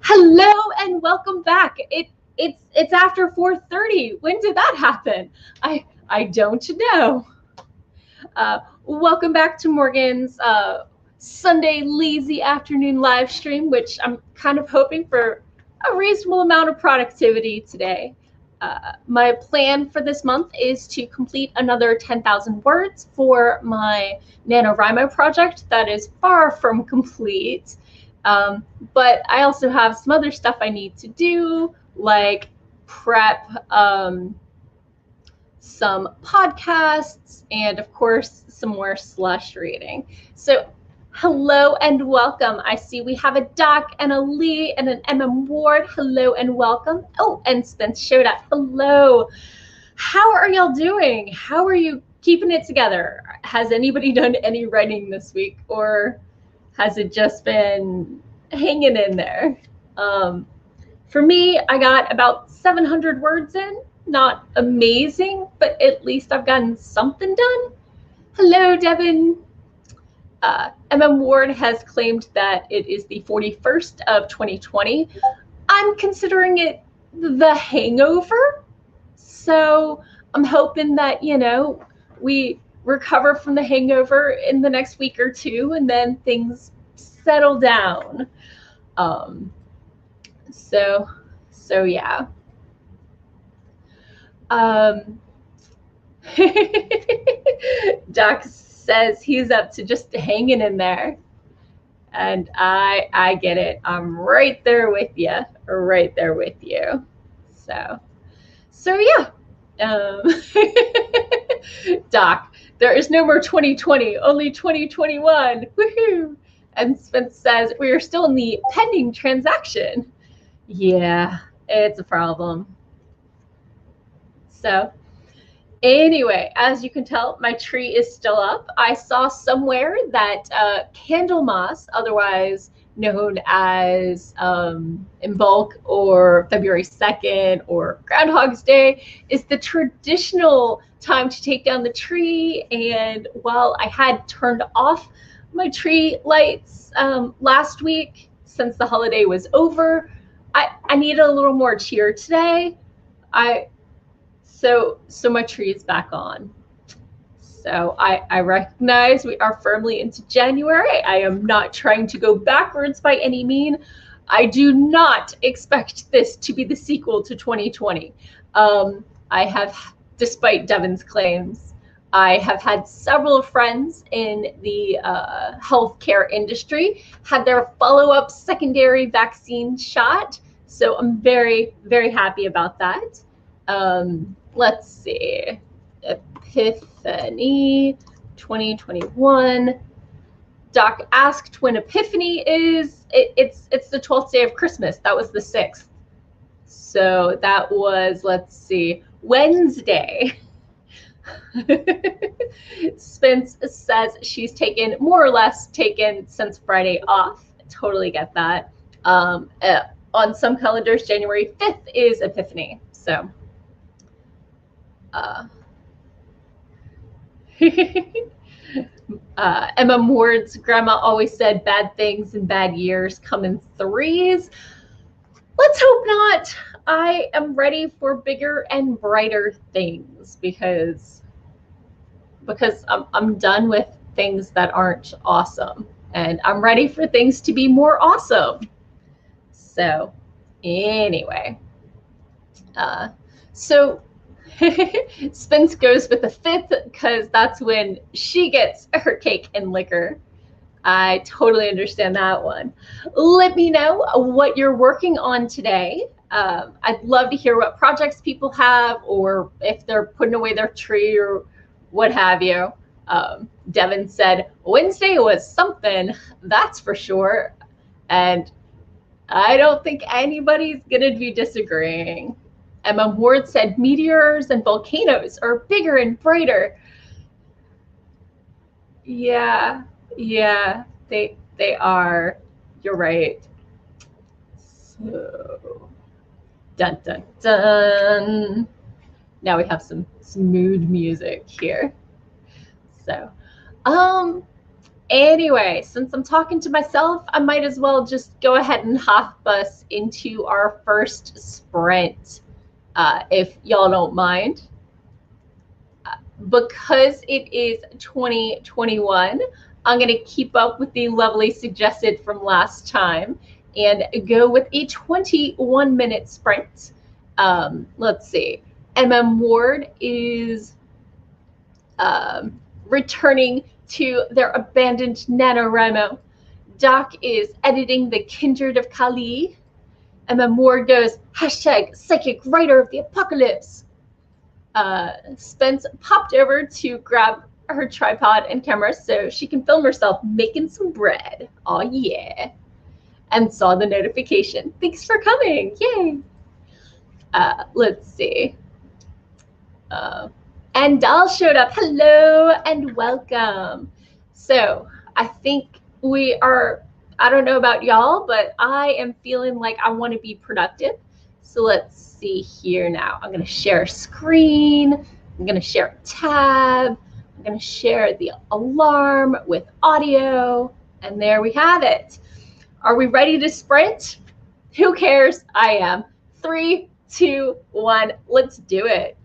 Hello and welcome back. It's after 4:30. When did that happen? I don't know. Welcome back to Morgan's Sunday lazy afternoon live stream, which I'm kind of hoping for a reasonable amount of productivity today. My plan for this month is to complete another 10,000 words for my NaNoWriMo project that is far from complete. But I also have some other stuff I need to do, like prep some podcasts and, of course, some more slush reading. So hello and welcome. I see we have a Doc and a Lee and an MM Ward. Hello and welcome. Oh, and Spence showed up. Hello. How are y'all doing? How are you keeping it together? Has anybody done any writing this week, or has it just been hanging in there? For me, I got about 700 words in. Not amazing, but at least I've gotten something done. Hello, Devin. MM Ward has claimed that it is the 41st of 2020. I'm considering it the hangover. So I'm hoping that, we recover from the hangover in the next week or two, and then things settle down. So yeah. Doc says he's up to just hanging in there, and I get it. I'm right there with you. So yeah. Doc, there is no more 2020, only 2021. Woohoo! And Spence says we are still in the pending transaction. Yeah, it's a problem. So anyway, as you can tell, my tree is still up. I saw somewhere that Candlemas, otherwise known as Imbolc or February 2nd or Groundhog's Day, is the traditional time to take down the tree. And while I had turned off my tree lights last week, since the holiday was over, I needed a little more cheer today. So my tree is back on. So I recognize we are firmly into January. I am not trying to go backwards by any mean. I do not expect this to be the sequel to 2020. I have, despite Devin's claims, I have had several friends in the healthcare industry had their follow-up secondary vaccine shot. So I'm very, very happy about that. Let's see. Epiphany 2021. Doc asked when Epiphany is. It's the 12th day of Christmas. That was the 6th. So that was, let's see, Wednesday. Spence says she's more or less taken since Friday off. I totally get that. On some calendars, January 5th is Epiphany. So MM Ward's grandma always said bad things and bad years come in threes. Let's hope not. I am ready for bigger and brighter things because I'm done with things that aren't awesome, and I'm ready for things to be more awesome. So anyway, so Spence goes with the 5th because that's when she gets her cake and liquor. I totally understand that one. Let me know what you're working on today. I'd love to hear what projects people have, or if they're putting away their tree or what have you. Devin said Wednesday was something, that's for sure. And I don't think anybody's going to be disagreeing. MM Ward said meteors and volcanoes are bigger and brighter. Yeah, they are. You're right. So, dun dun dun. Now we have some mood music here. So, Anyway, since I'm talking to myself, I might as well just go ahead and hop us into our first sprint, if y'all don't mind. Because it is 2021, I'm going to keep up with the lovely suggested from last time and go with a 21-minute sprint. Let's see. Ward is returning to their abandoned NaNoWriMo. Doc is editing the Kindred of Kali. Ward goes, hashtag psychic writer of the apocalypse. Spence popped over to grab her tripod and camera so she can film herself making some bread. Oh yeah. And saw the notification. Thanks for coming. Yay. Let's see. And Dahl showed up. Hello and welcome. So I think we are, I don't know about y'all, but I am feeling like I want to be productive. So let's see here now. I'm going to share a screen. I'm going to share a tab. I'm going to share the alarm with audio. And there we have it. Are we ready to sprint? Who cares? I am. 3, 2, 1. Let's do it.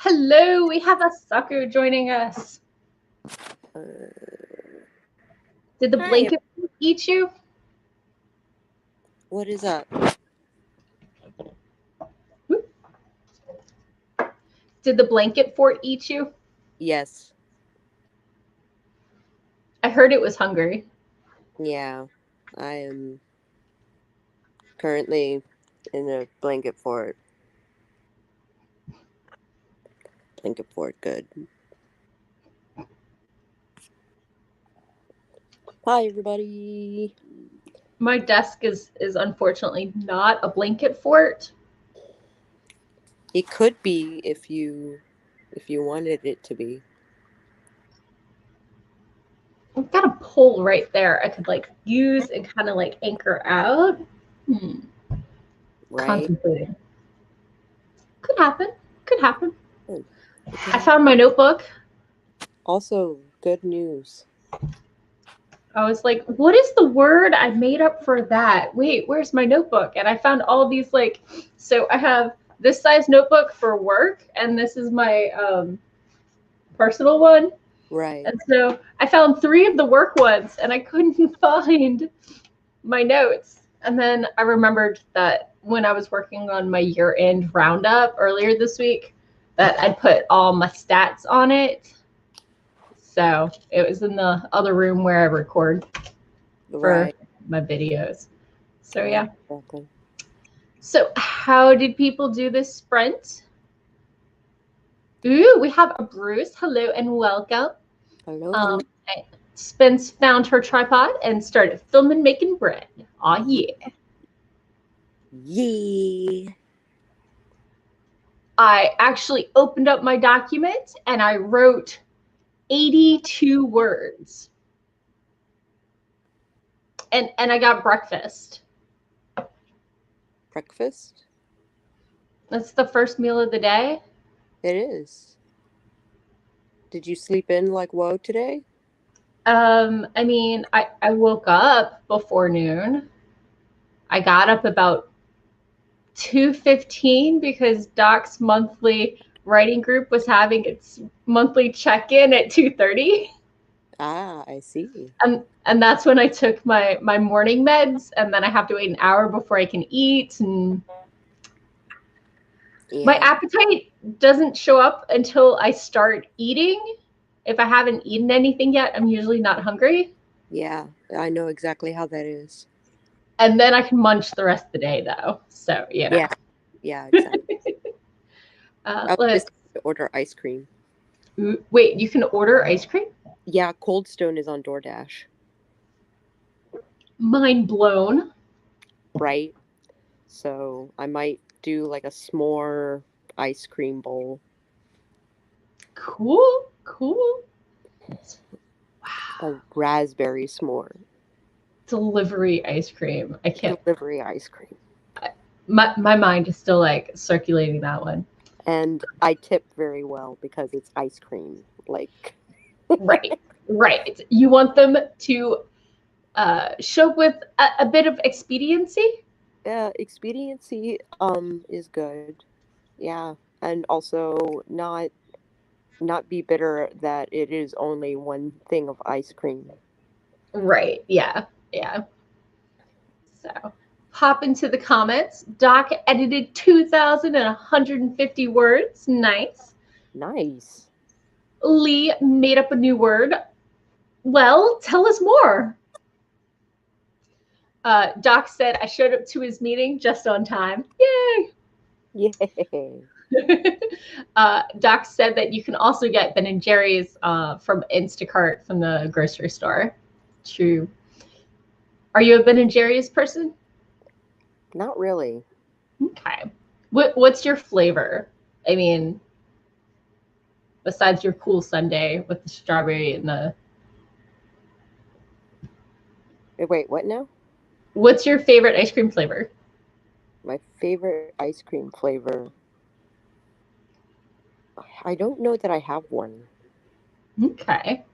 Hello, we have a Sako joining us. Did the Hi. blanket eat you? What is up? Did the blanket fort eat you? Yes. I heard it was hungry. Yeah. I am currently in a blanket fort. Blanket fort, good. Hi, everybody. My desk is unfortunately not a blanket fort. It could be if you wanted it to be. I've got a pole right there I could like use and kind of like anchor out. Right? Contemplating. Could happen. Could happen. Oh, I found my notebook. Also, good news. I was like, what is the word I made up for that? Wait, where's my notebook? And I found all of these like, so I have this size notebook for work, and this is my personal one. Right. And so I found 3 of the work ones, and I couldn't find my notes. And then I remembered that when I was working on my year-end roundup earlier this week, that I'd put all my stats on it. So it was in the other room where I record for my videos. So yeah. Exactly. So how did people do this sprint? Ooh, we have a Bruce. Hello and welcome. Hello. Spence found her tripod and started filming making bread. Aw, yeah. Yeah. I actually opened up my document and I wrote 82 words. And I got breakfast. Breakfast? That's the first meal of the day. It is. Did you sleep in like Woe today? I mean, I woke up before noon. I got up about 2:15 because Doc's monthly writing group was having its monthly check-in at 2:30. Ah, I see. And that's when I took my morning meds, and then I have to wait an hour before I can eat. And my appetite doesn't show up until I start eating. If I haven't eaten anything yet, I'm usually not hungry. Yeah, I know exactly how that is. And then I can munch the rest of the day, though. So, you know. Yeah, exactly. I was Let's just to order ice cream. wait. You can order ice cream? Yeah, Cold Stone is on DoorDash. Mind blown. Right? So I might do like a s'more ice cream bowl. Cool. Cool. A raspberry s'more. Delivery ice cream. I can't. Delivery ice cream. My mind is still like circulating that one. And I tip very well because it's ice cream. Like, Right. Right. You want them to show up with a bit of expediency. expediency is good. Yeah. And also not be bitter that it is only one thing of ice cream. Right. Yeah. Yeah. So hop into the comments. Doc edited 2,150 words. Nice. Nice. Lee made up a new word. Well, tell us more. Doc said I showed up to his meeting just on time. Yay! Yay. Doc said that you can also get Ben and Jerry's from Instacart from the grocery store. True. Are you a Ben and Jerry's person? Not really. Okay. What's your flavor? I mean, besides your cool sundae with the strawberry and the. Wait, what now? What's your favorite ice cream flavor? My favorite ice cream flavor. I don't know that I have one. Okay.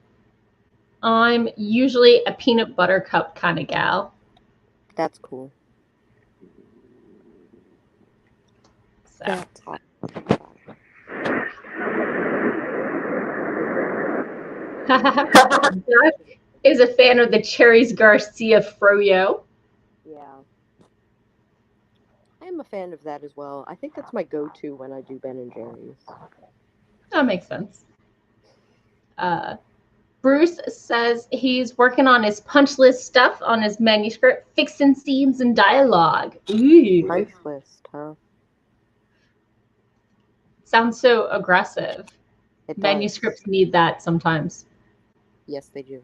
I'm usually a peanut butter cup kind of gal. That's cool. So. That's awesome. Duck is a fan of the Cherries Garcia Froyo. Yeah. I am a fan of that as well. I think that's my go-to when I do Ben and Jerry's. That makes sense. Bruce says he's working on his punch list stuff on his manuscript, fixing scenes and dialogue. Ooh. Punch list, huh? Sounds so aggressive. It Manuscripts does. need that sometimes. Yes, they do.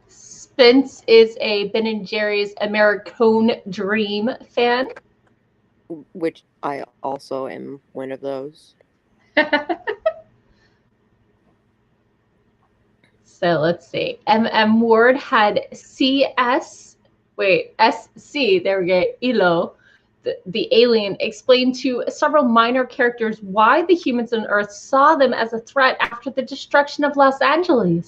Spence is a Ben and Jerry's Americone Dream fan. Which I also am one of those. So let's see. M.M. Ward had SC, there we go, Ilo, the alien, explained to several minor characters why the humans on Earth saw them as a threat after the destruction of Los Angeles.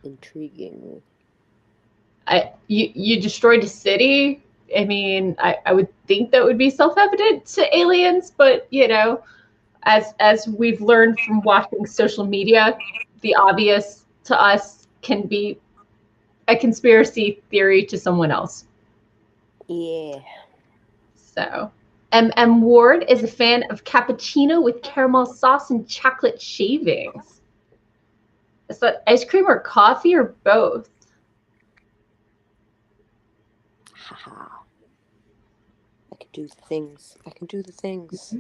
Intriguing. You destroyed a city. I mean, I would think that would be self-evident to aliens, but you know, as we've learned from watching social media, the obvious to us can be a conspiracy theory to someone else. Yeah. So, M.M. Ward is a fan of cappuccino with caramel sauce and chocolate shavings. Is that ice cream or coffee or both? Haha. I can do the things. I can do the things.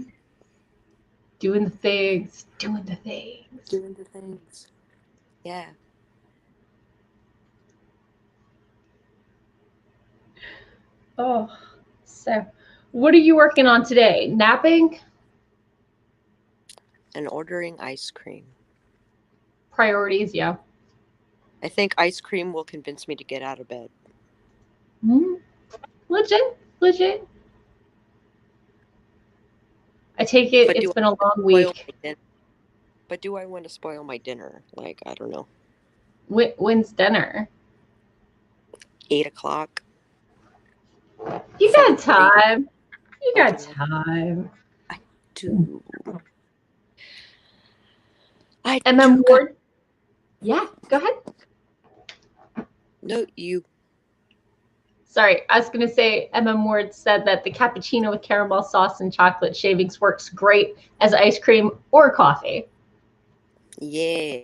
Doing the things. Doing the things. Doing the things. Yeah. Oh, so what are you working on today? Napping? And ordering ice cream. Priorities, yeah. I think ice cream will convince me to get out of bed. Mm-hmm. Legit. I take it it's been a long week. But do I want to spoil my dinner? Like, I don't know. When's dinner? 8 o'clock. You got time. You got time. I do. M.M. Ward? Yeah, go ahead. No, you. Sorry, I was going to say M.M. Ward said that the cappuccino with caramel sauce and chocolate shavings works great as ice cream or coffee. Yeah.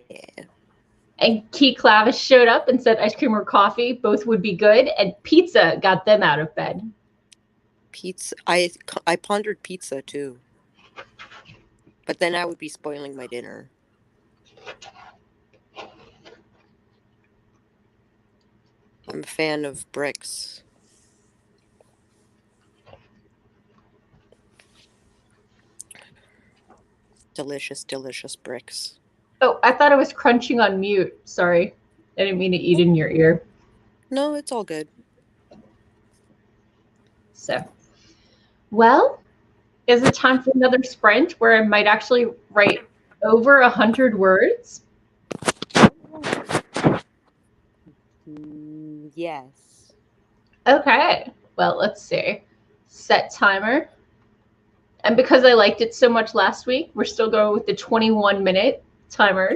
And Key Clavis showed up and said ice cream or coffee, both would be good, and pizza got them out of bed. Pizza. I pondered pizza too. But then I would be spoiling my dinner. I'm a fan of bricks. Delicious, delicious bricks. Oh, I thought I was crunching on mute. Sorry. I didn't mean to eat in your ear. No, it's all good. So, well, is it time for another sprint where I might actually write over 100 words? Yes. Okay. Well, let's see. Set timer. And because I liked it so much last week, we're still going with the 21-minute timer.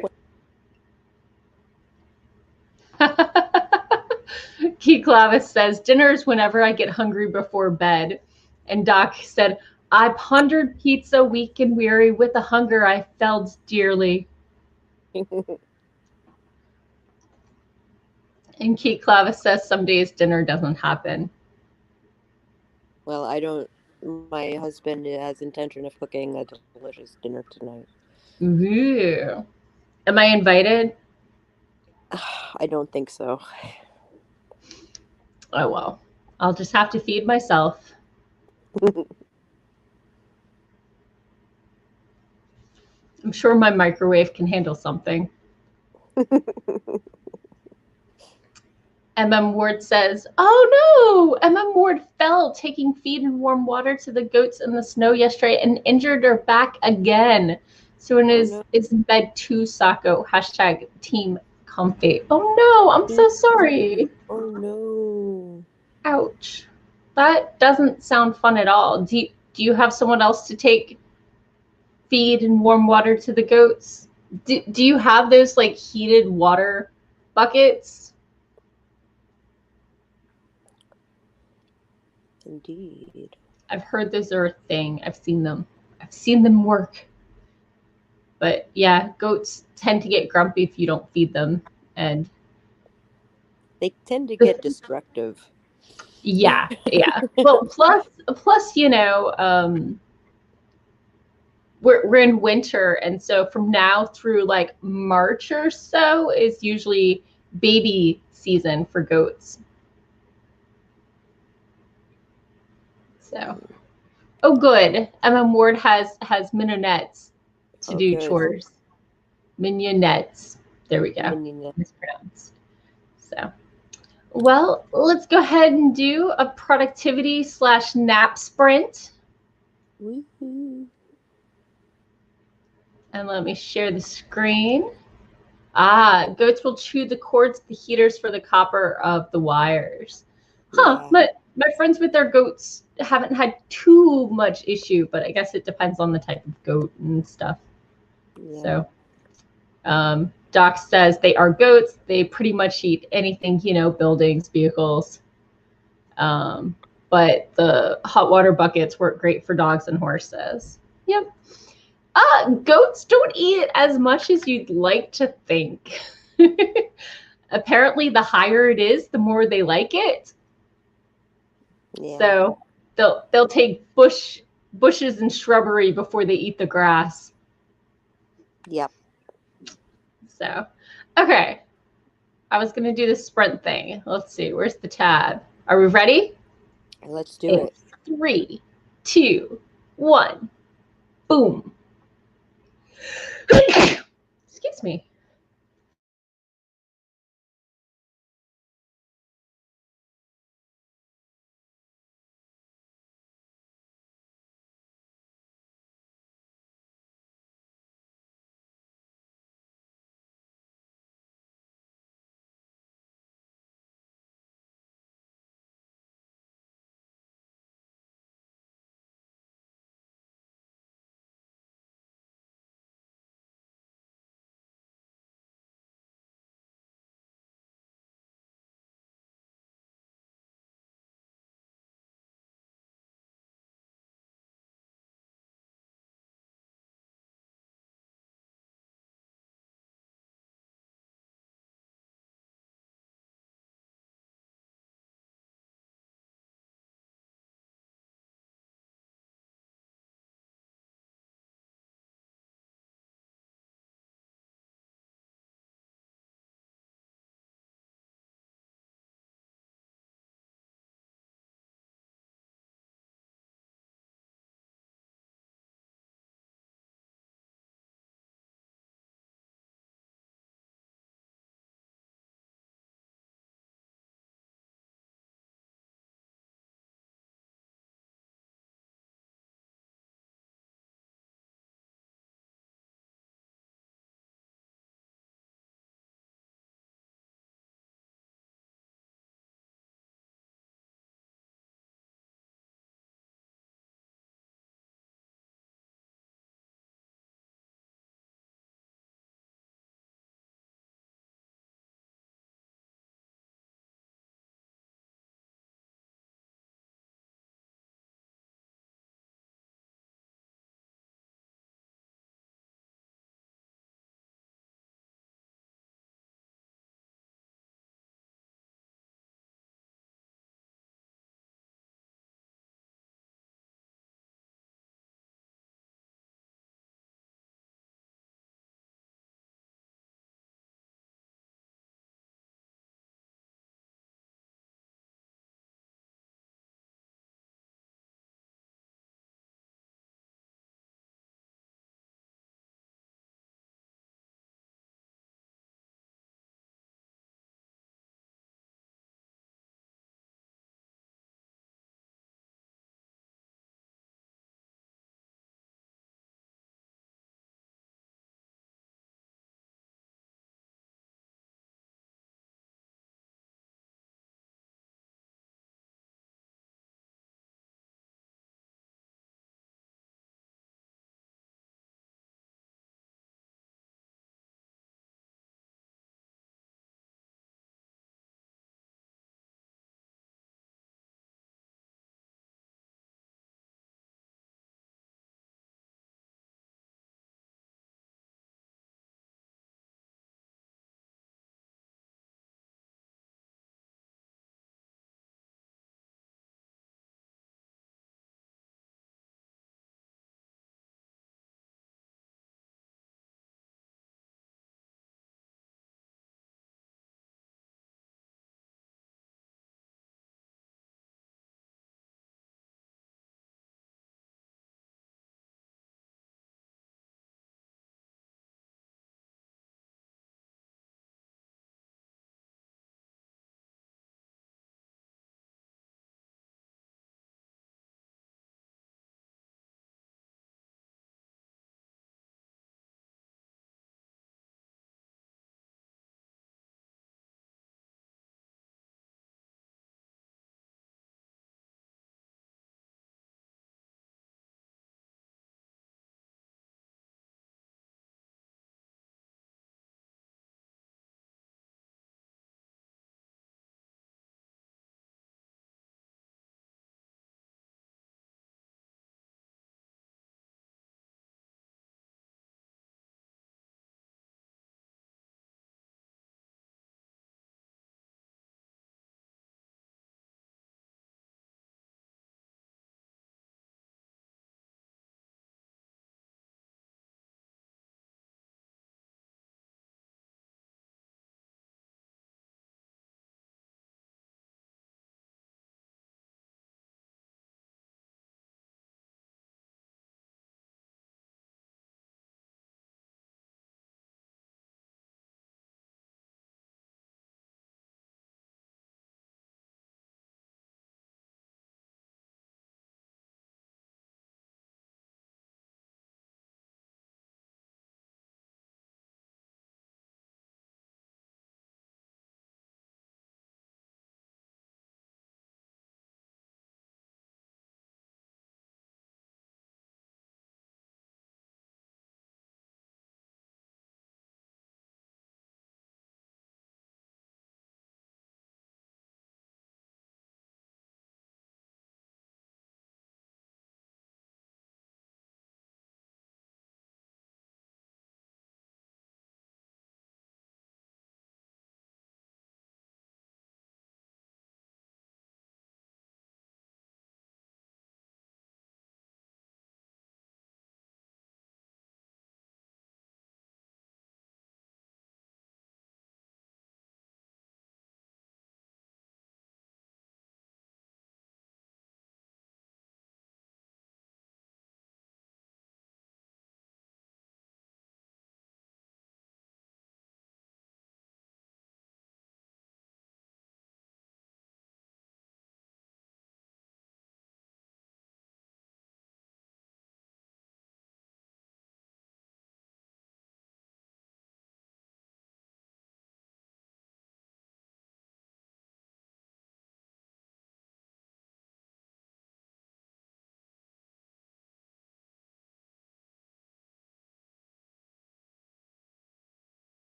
Key Clavis says, dinner's whenever I get hungry before bed. And Doc said, I pondered pizza weak and weary with a hunger I felt dearly. And Key Clavis says, some days dinner doesn't happen. Well, I don't. My husband has intention of cooking a delicious dinner tonight. Ooh. Am I invited? I don't think so. Oh, well. I'll just have to feed myself. I'm sure my microwave can handle something. M.M. Ward says, oh no! M.M. Ward fell taking feed and warm water to the goats in the snow yesterday and injured her back again. So is in bed too, Sako. Hashtag team comfy. Oh no, I'm so sorry. Oh no. Ouch. That doesn't sound fun at all. Do you have someone else to take feed and warm water to the goats? Do you have those like heated water buckets? Indeed. I've heard those are a thing. I've seen them. I've seen them work. But yeah, goats tend to get grumpy if you don't feed them. And They tend to get destructive. yeah, yeah. Well, plus, we're in winter, and so from now through like March or so is usually baby season for goats. So, oh, good. Ward has minonettes to Oh, do good. chores. Mignonettes. There we go. Minion. Mispronounced. So, well, let's go ahead and do a productivity / nap sprint. Woohoo. And let me share the screen. Ah, goats will chew the cords, the heaters for the copper of the wires. Huh, Yeah. but my friends with their goats haven't had too much issue, but I guess it depends on the type of goat and stuff. Yeah. So, Doc says they are goats. They pretty much eat anything, buildings, vehicles. But the hot water buckets work great for dogs and horses. Yep. Goats don't eat it as much as you'd like to think. Apparently, the higher it is, the more they like it. Yeah. So they'll take bushes and shrubbery before they eat the grass. Yep. So, okay. I was gonna do the sprint thing. Let's see. Where's the tab? Are we ready? Let's do it. 3, 2, 1. Boom. Excuse me.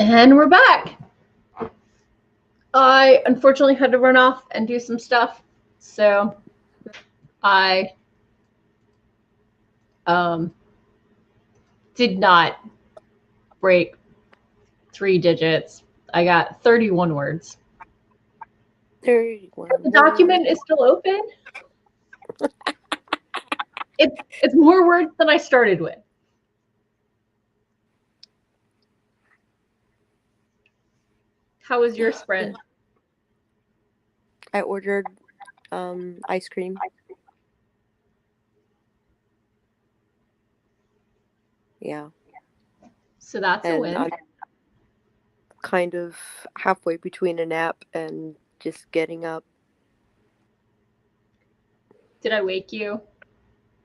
And we're back. I unfortunately had to run off and do some stuff, so I did not break 3 digits. I got 31 words. 31 The document is still open. It's more words than I started with. How was your sprint? I ordered ice cream. Yeah. So that's a win. I'm kind of halfway between a nap and just getting up. Did I wake you?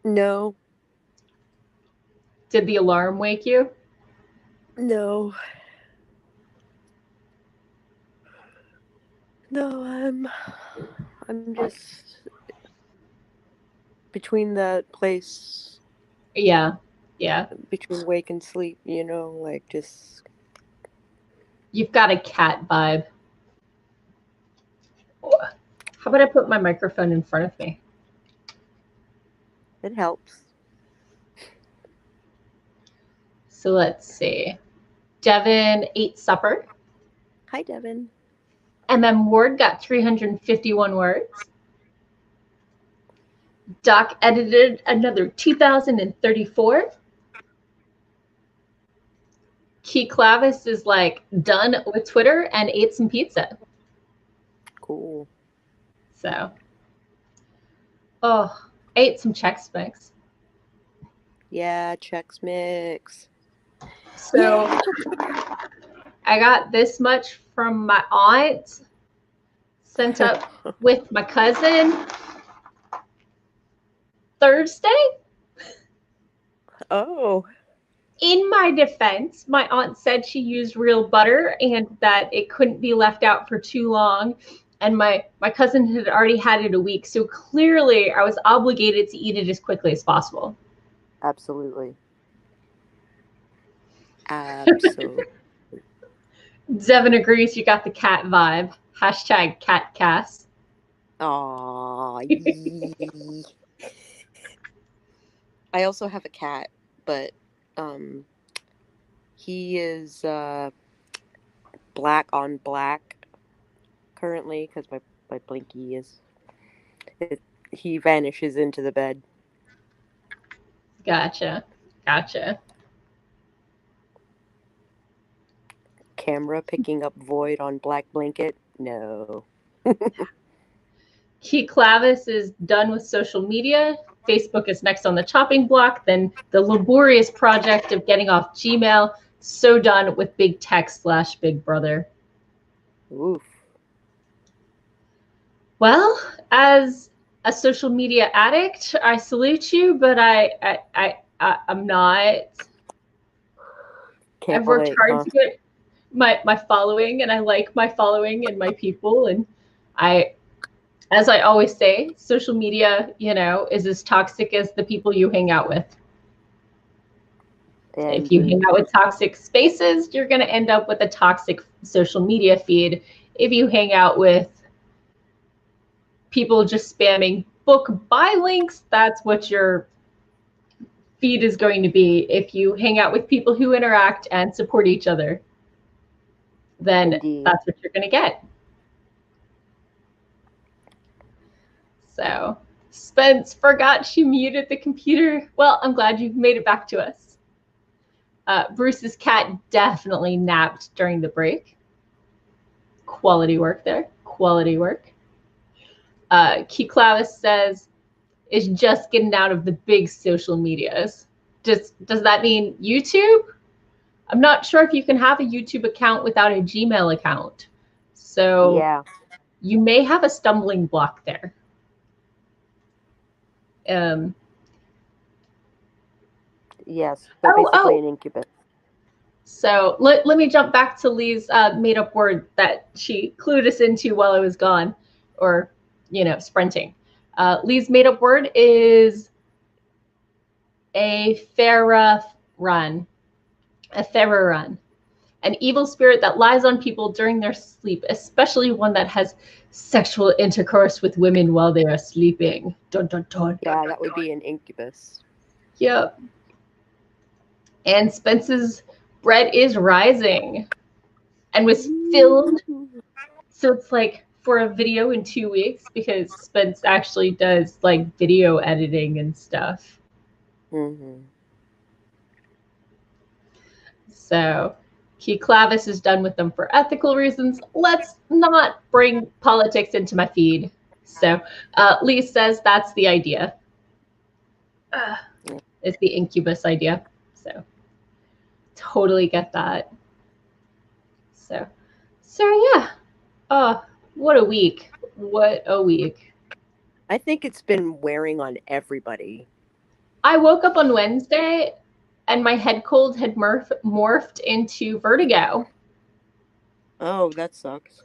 No. Did the alarm wake you? No. No, I'm just between that place. Yeah. Between wake and sleep, like just. You've got a cat vibe. How about I put my microphone in front of me? It helps. So let's see. Devin ate supper. Hi, Devin. Ward got 351 words. Doc edited another 2,034. Key Clavis is like done with Twitter and ate some pizza. Cool. So, I ate some Chex Mix. Yeah, Chex Mix. So, I got this much from my aunt, sent up with my cousin Thursday. Oh. In my defense, my aunt said she used real butter and that it couldn't be left out for too long. And my cousin had already had it a week. So clearly I was obligated to eat it as quickly as possible. Absolutely. Absolutely. Devin agrees you got the cat vibe. Hashtag catcast. Aww. I also have a cat, but he is black on black currently because my Blinky is. He vanishes into the bed. Gotcha. Camera picking up Voit on black blanket? No. Key Clavis is done with social media. Facebook is next on the chopping block. Then the laborious project of getting off Gmail. So done with big tech / Big Brother. Oof. Well, as a social media addict, I salute you, but I'm not. I've worked hard to get my following, and I like my following and my people, and as I always say, social media, is as toxic as the people you hang out with. And if you hang out with toxic spaces, you're going to end up with a toxic social media feed. If you hang out with people just spamming book buy links, that's what your feed is going to be. If you hang out with people who interact and support each other, then Indeed. That's what you're going to get. So, Spence forgot she muted the computer. Well, I'm glad you've made it back to us. Bruce's cat definitely napped during the break. Quality work there. Quality work. Key Clavis says, is just getting out of the big social medias. Does that mean YouTube? I'm not sure if you can have a YouTube account without a Gmail account. So yeah, you may have a stumbling block there. Yes, they're basically an incubus. So let me jump back to Lee's made-up word that she clued us into while I was gone, or, sprinting. Lee's made-up word is a Farah run. A Farah run. an evil spirit that lies on people during their sleep, especially one that has sexual intercourse with women while they are sleeping. Dun, dun, dun. Yeah, that would be an incubus. Yep. And Spence's bread is rising and was filmed. So it's like for a video in 2 weeks, because Spence actually does like video editing and stuff. Mm-hmm. So Key Clavis is done with them for ethical reasons. Let's not bring politics into my feed. So Lee says that's the idea. It's the incubus idea. So totally get that. So yeah. Oh, what a week. What a week. I think it's been wearing on everybody. I woke up on Wednesday and my head cold had morphed into vertigo. Oh, that sucks.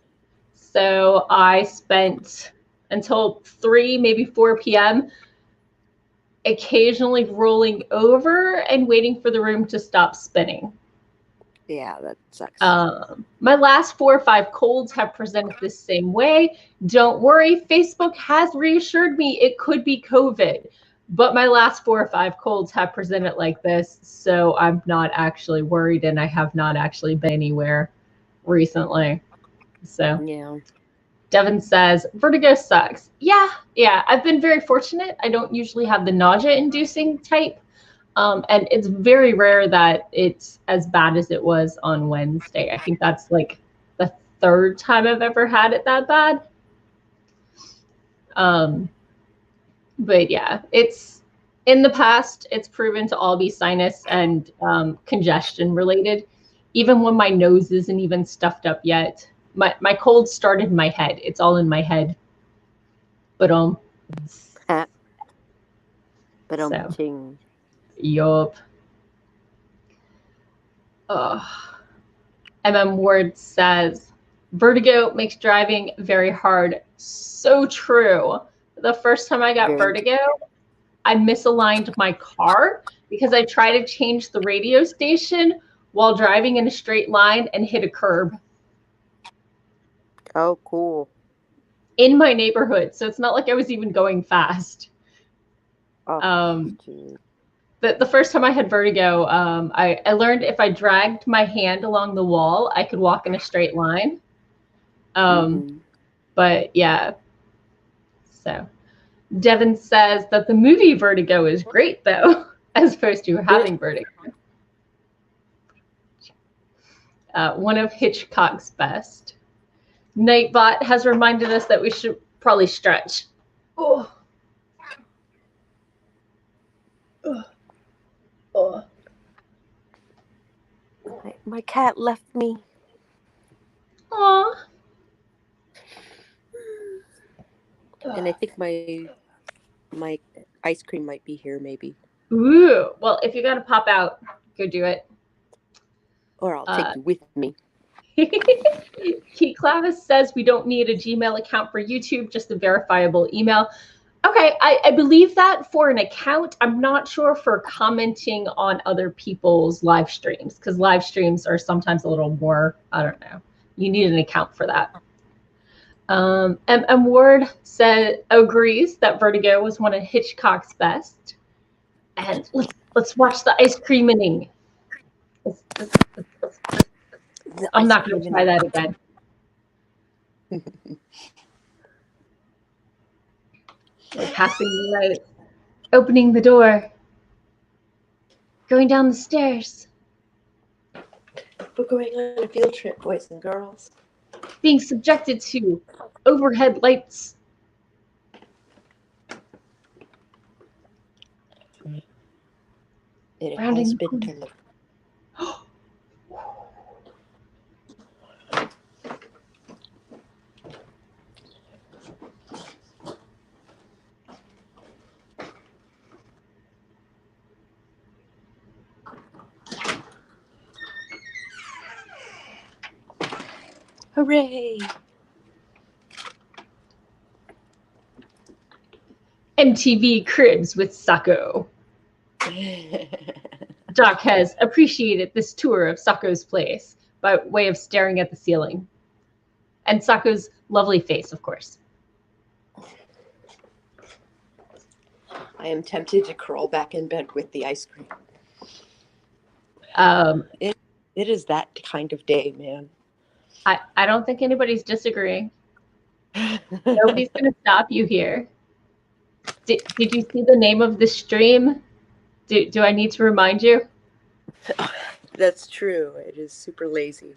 So I spent until 3, maybe 4 p.m. occasionally rolling over and waiting for the room to stop spinning. Yeah, that sucks. My last 4 or 5 colds have presented the same way. Don't worry, Facebook has reassured me it could be COVID, but my last 4 or 5 colds have presented like this, so I'm not actually worried, and I have not actually been anywhere recently. So yeah. Devin says, vertigo sucks. Yeah, I've been very fortunate. I don't usually have the nausea-inducing type. And it's very rare that it's as bad as it was on Wednesday. I think that's like the 3rd time I've ever had it that bad. But yeah, it's in the past, it's proven to all be sinus and congestion related. Even when my nose isn't even stuffed up yet. My cold started in my head. It's all in my head. But ting. Yup. Ward says, vertigo makes driving very hard. So true. The first time I got vertigo, I misaligned my car because I tried to change the radio station while driving in a straight line and hit a curb. Oh, cool. In my neighborhood. So it's not like I was even going fast. The first time I had vertigo, I learned if I dragged my hand along the wall, I could walk in a straight line. But yeah. So Devin says that the movie Vertigo is great, though, as opposed to having vertigo. One of Hitchcock's best. Nightbot has reminded us that we should probably stretch. Oh. My cat left me. Aw. And I think my ice cream might be here, maybe. Ooh. Well, if you got to pop out, go do it. Or I'll take you with me. Key Clavis says we don't need a Gmail account for YouTube, just a verifiable email. Okay, I believe that for an account. I'm not sure for commenting on other people's live streams, because live streams are sometimes a little more, I don't know. You need an account for that. Ward agrees that Vertigo was one of Hitchcock's best. And let's watch the ice creaming. I'm not going to try that again. We're passing the light, opening the door, going down the stairs. We're going on a field trip, boys and girls. Being subjected to overhead lights. It has been delivered. Hooray! MTV Cribs with Sako. Doc has appreciated this tour of Sako's place. by way of staring at the ceiling. And Sako's lovely face, of course. I am tempted to crawl back in bed with the ice cream. It is that kind of day, man. I don't think anybody's disagreeing. Nobody's going to stop you here. Did you see the name of the stream? Do I need to remind you? That's true. It is super lazy.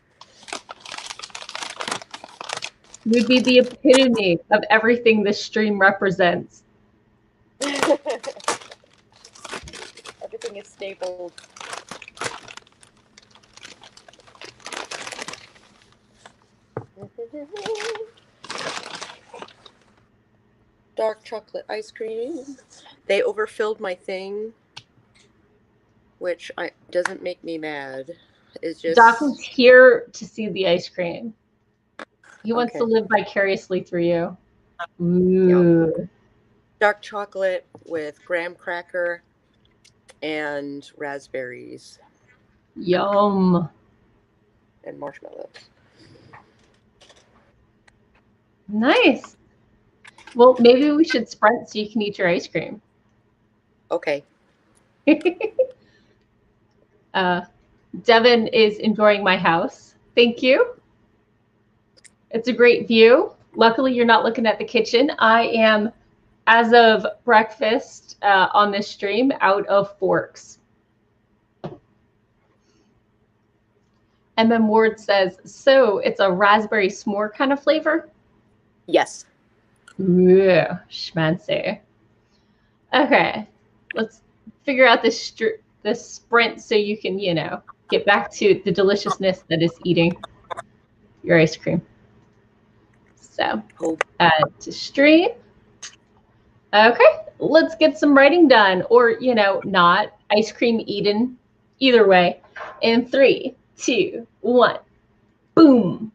You'd be the epitome of everything this stream represents. Everything is stapled. Dark chocolate ice cream. They overfilled my thing, which doesn't make me mad. It's just Doc is here to see the ice cream. He wants to Okay. live vicariously through you. Ooh. Yum. Dark chocolate with graham cracker and raspberries Yum. and marshmallows. Nice. Well, maybe we should sprint so you can eat your ice cream. Okay. Devin is enjoying my house. Thank you. It's a great view. Luckily, you're not looking at the kitchen. I am, as of breakfast on this stream, out of forks. MM Ward says, so it's a raspberry s'more kind of flavor? Yes. Yeah, schmancy. Okay, let's figure out this sprint so you can, get back to the deliciousness that is eating your ice cream. So, add to stream. Okay, let's get some writing done, or, not. Ice cream eaten. Either way. In 3, 2, 1. Boom.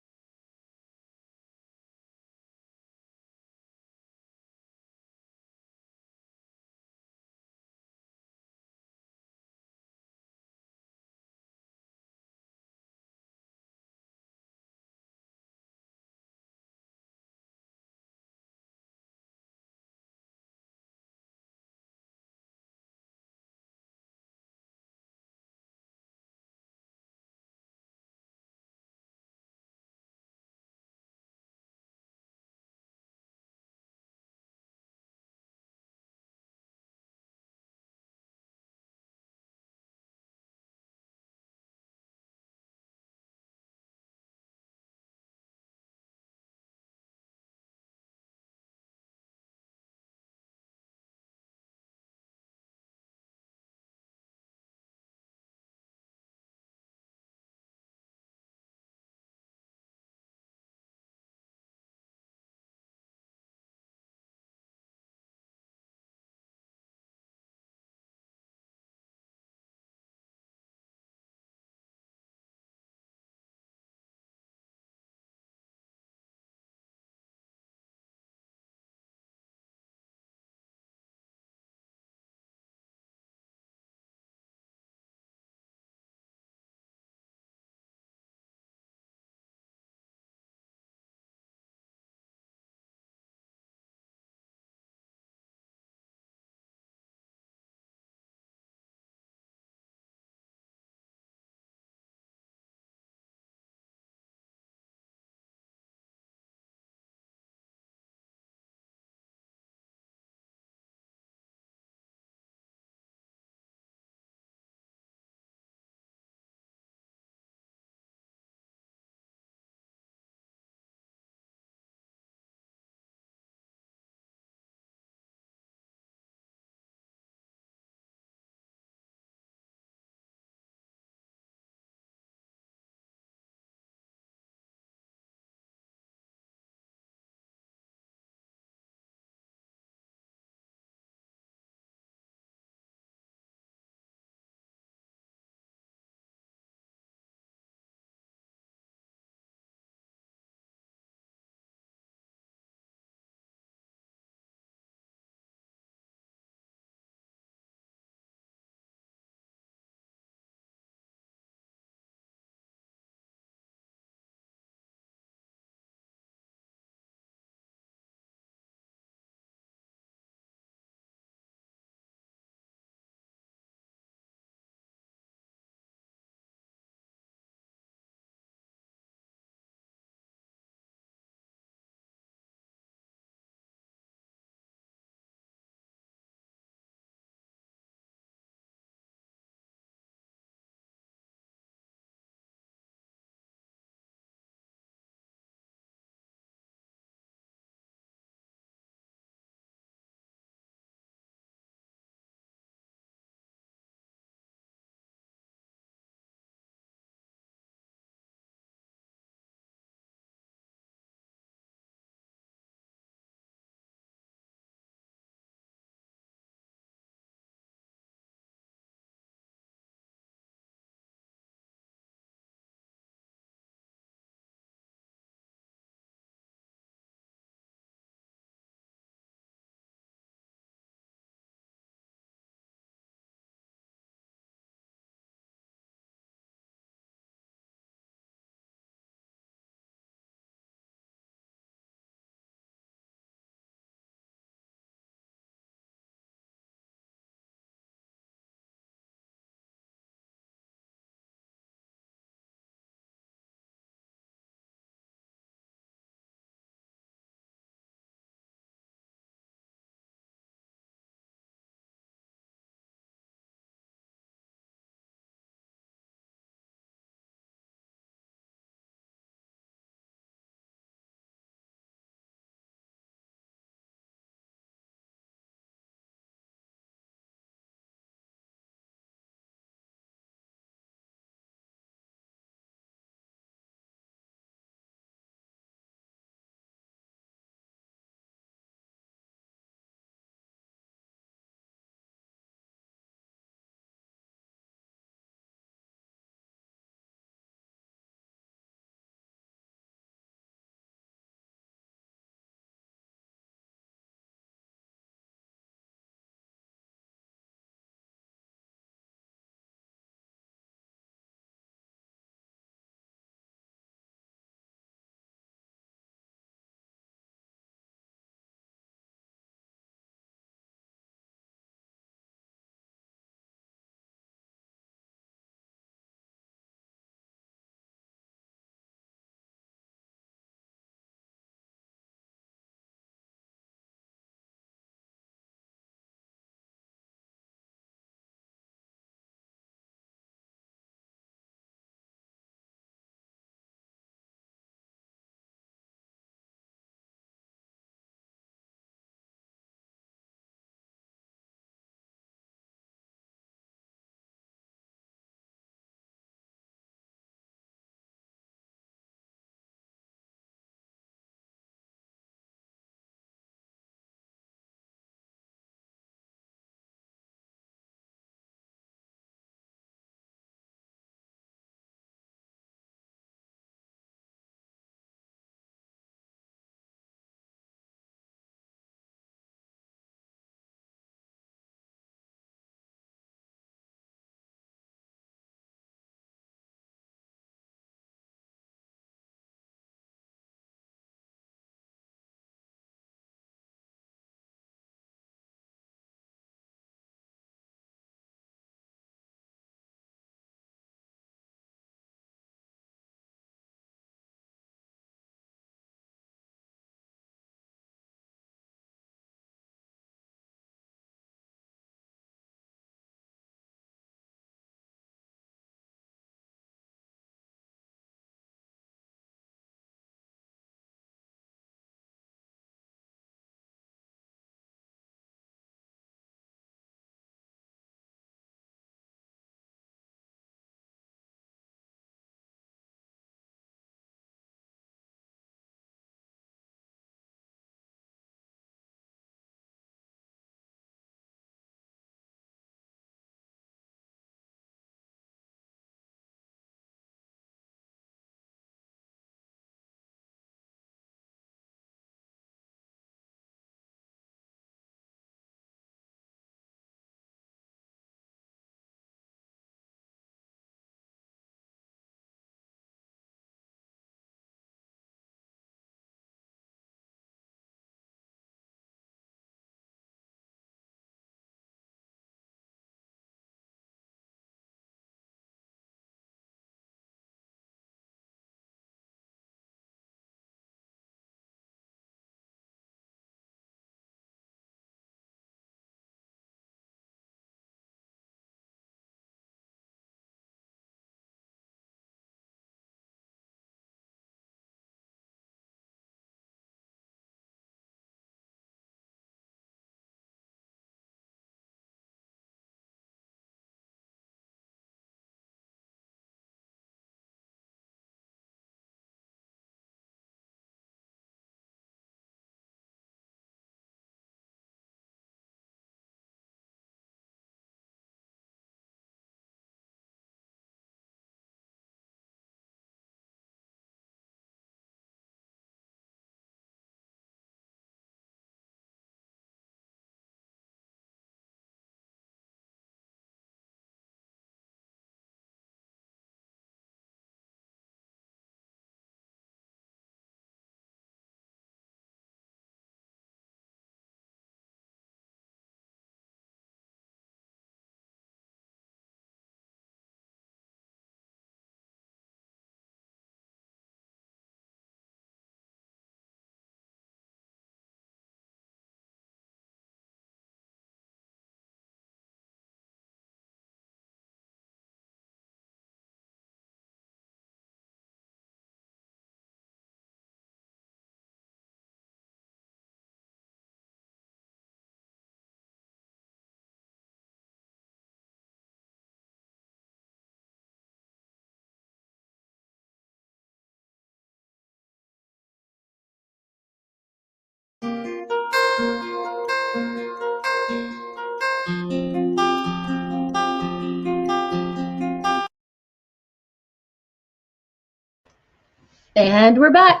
And we're back.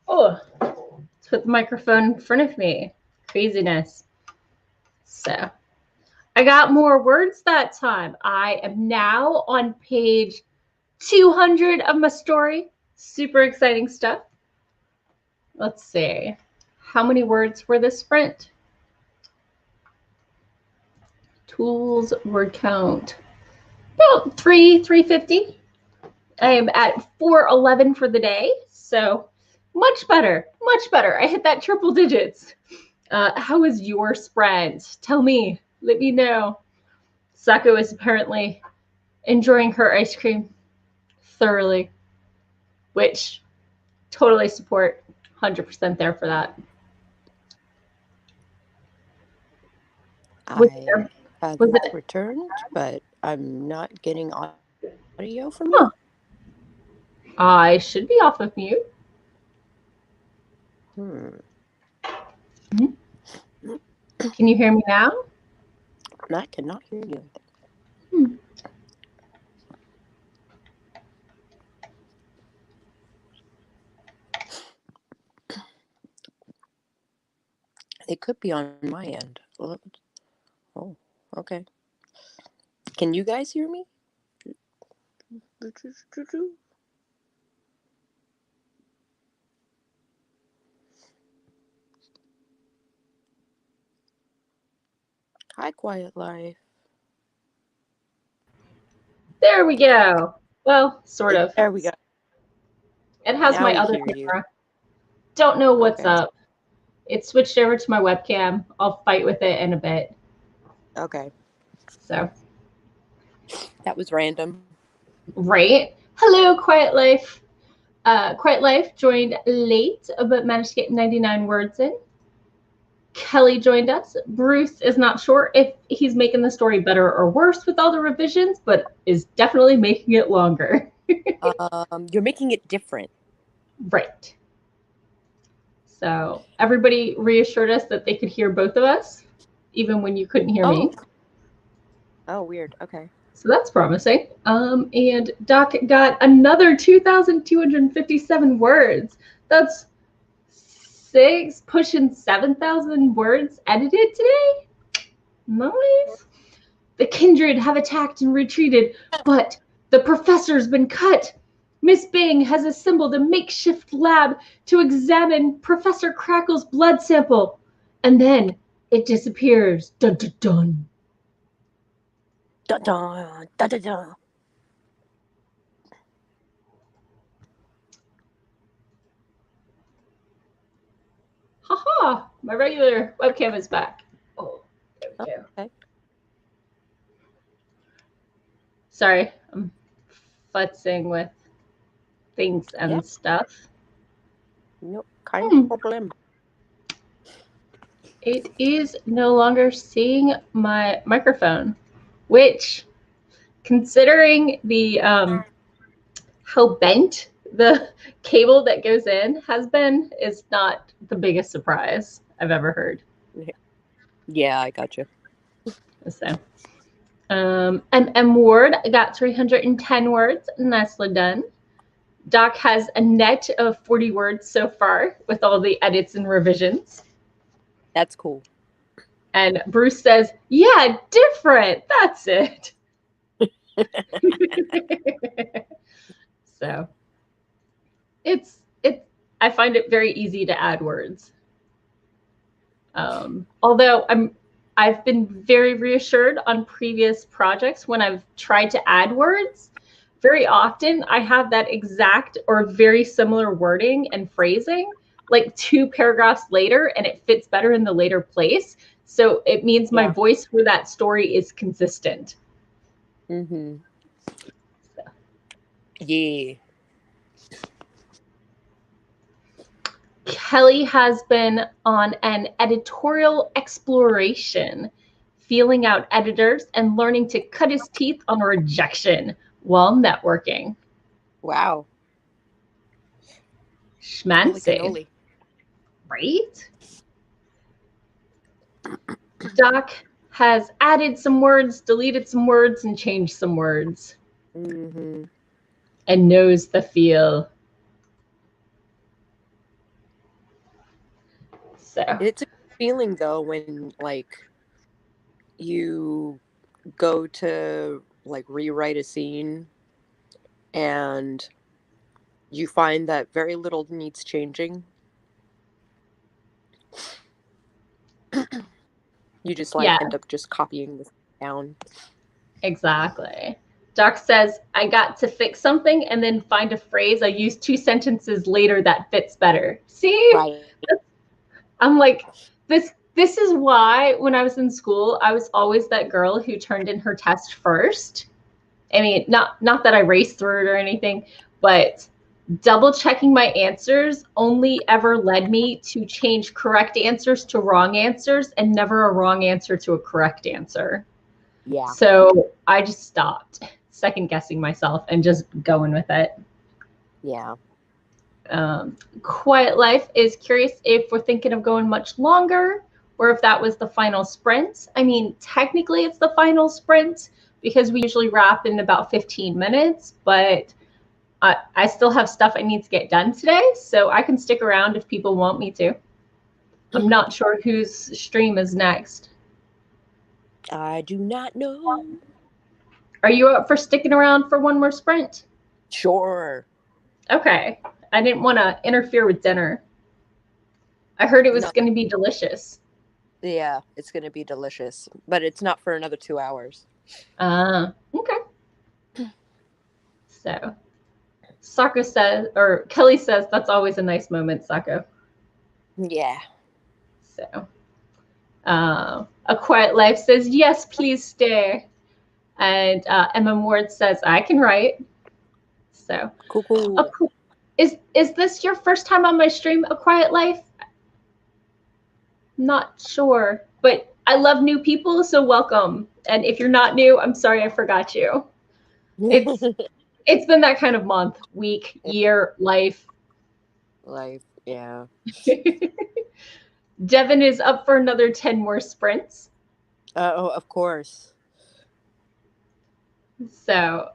Oh, let's put the microphone in front of me. Craziness. So I got more words that time. I am now on page 200 of my story. Super exciting stuff. Let's see. How many words were this sprint? Tools, word count. About 350. I am at 411 for the day. So much better, much better. I hit that triple digits. How was your sprint? Tell me, let me know. Sako is apparently enjoying her ice cream thoroughly, which totally support, 100% there for that. I have returned, but I'm not getting audio from you. Huh. I should be off of mute. Can you hear me now? I cannot hear you. It could be on my end. Oh, okay. Can you guys hear me? Hi, Quiet Life. There we go. Well, sort of. There we go. It has now my other camera. You. Don't know what's up. It switched over to my webcam. I'll fight with it in a bit. Okay. So. That was random. Right. Hello, Quiet Life. Quiet Life joined late, but managed to get 99 words in. Kelly joined us. Bruce is not sure if he's making the story better or worse with all the revisions, but is definitely making it longer. You're making it different. Right. So everybody reassured us that they could hear both of us, even when you couldn't hear me. Oh, weird. Okay. So that's promising. And Doc got another 2,257 words. That's pushing 7,000 words edited today. Nice. The kindred have attacked and retreated, but the professor's been cut. Miss Bing has assembled a makeshift lab to examine Professor Crackle's blood sample, and then it disappears. Dun dun dun. Dun dun dun dun dun. Haha, my regular webcam is back. Oh, there we go. Okay. Sorry, I'm futzing with things and stuff. No kind of problem. It is no longer seeing my microphone, which, considering the how bent the cable that goes in has been, is not the biggest surprise I've ever heard. Yeah, I got you. So, M. Ward got 310 words. Nicely done. Doc has a net of 40 words so far with all the edits and revisions. That's cool. And Bruce says, yeah, different. That's it. So it's I find it very easy to add words. Although I've been very reassured on previous projects when I've tried to add words. Very often I have that exact or very similar wording and phrasing like 2 paragraphs later, and it fits better in the later place. So it means my voice for that story is consistent. Mm-hmm. So. Yeah. Kelly has been on an editorial exploration, feeling out editors and learning to cut his teeth on rejection while networking. Wow. Schmancy. Right? Doc has added some words, deleted some words, and changed some words. Mm-hmm. And knows the feel. So It's a feeling though when like you go to like rewrite a scene and you find that very little needs changing. You just like yeah, end up just copying this down. exactly. Doc says, I got to fix something and then find a phrase I use 2 sentences later that fits better. See? Right. I'm like, this is why when I was in school, I was always that girl who turned in her test first. I mean, not that I raced through it or anything, but double checking my answers only ever led me to change correct answers to wrong answers and never a wrong answer to a correct answer. Yeah. So I just stopped second guessing myself and just going with it. Yeah. Quiet Life is curious if we're thinking of going much longer or if that was the final sprint. I mean, technically it's the final sprint because we usually wrap in about 15 minutes, but I still have stuff I need to get done today, so I can stick around if people want me to. I'm not sure whose stream is next. I do not know. Are you up for sticking around for one more sprint? Sure. Okay. I didn't want to interfere with dinner. I heard it was No. going to be delicious. Yeah, it's going to be delicious, but it's not for another 2 hours. Okay. So, Sako says, or Kelly says, that's always a nice moment, Sako. Yeah. So, A Quiet Life says, yes, please stay. And Emma Ward says, I can write. So, Cool. Is this your first time on my stream, A Quiet Life? Not sure, but I love new people, so welcome. And if you're not new, I'm sorry I forgot you. It's been that kind of month, week, year, life. Life, yeah. Devin is up for another 10 more sprints. Oh, of course. So,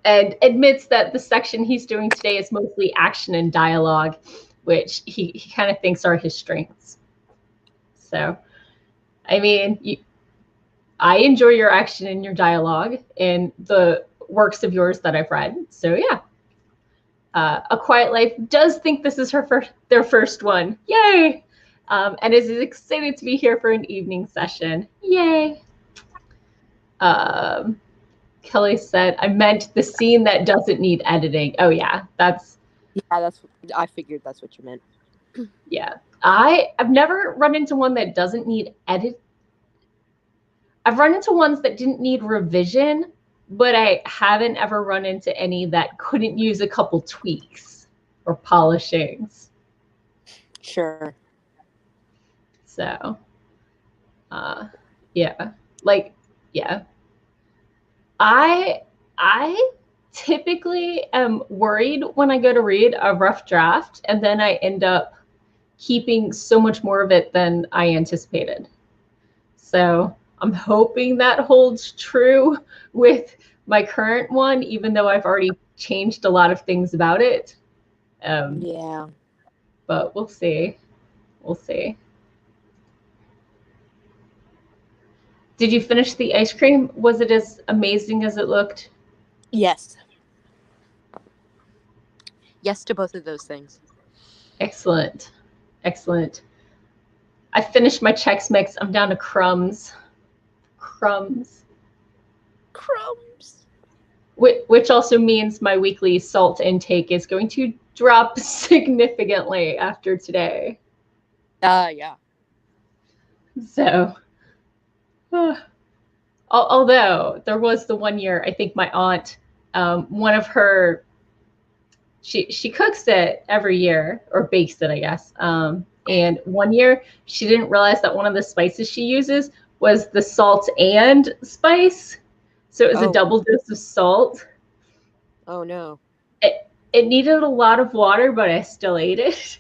and admits that the section he's doing today is mostly action and dialogue, which he kind of thinks are his strengths. So, I mean, I enjoy your action and your dialogue in the works of yours that I've read. So, yeah. A Quiet Life does think this is their first one. Yay! And is excited to be here for an evening session. Yay! Kelly said, I meant the scene that doesn't need editing. Oh, yeah. I figured that's what you meant. Yeah. I've never run into one that doesn't need edit. I've run into ones that didn't need revision, but I haven't ever run into any that couldn't use a couple tweaks or polishings. Sure. So, yeah. Like, yeah. I typically am worried when I go to read a rough draft, and then I end up keeping so much more of it than I anticipated. So I'm hoping that holds true with my current one, even though I've already changed a lot of things about it. Yeah. But we'll see. We'll see. Did you finish the ice cream? Was it as amazing as it looked? Yes. Yes to both of those things. Excellent. Excellent. I finished my Chex Mix. I'm down to crumbs. Crumbs. Which also means my weekly salt intake is going to drop significantly after today. Yeah. So, although there was the one year, I think my aunt, one of her, she cooks it every year, or bakes it, I guess. And one year she didn't realize that one of the spices she uses was the salt and spice. So it was a double dose of salt. Oh no. It needed a lot of water, but I still ate it.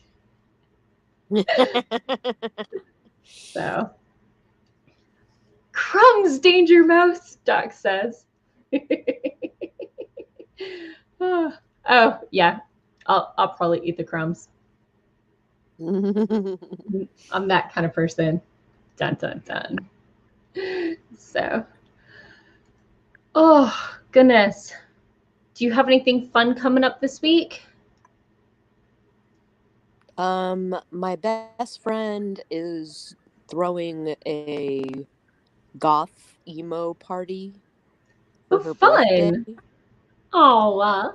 So, crumbs, Danger Mouse, Doc says. Oh, yeah. I'll probably eat the crumbs. I'm that kind of person. Dun, dun, dun. So, oh, goodness. Do you have anything fun coming up this week? My best friend is throwing a goth emo party Oh, for her birthday. fun. Oh,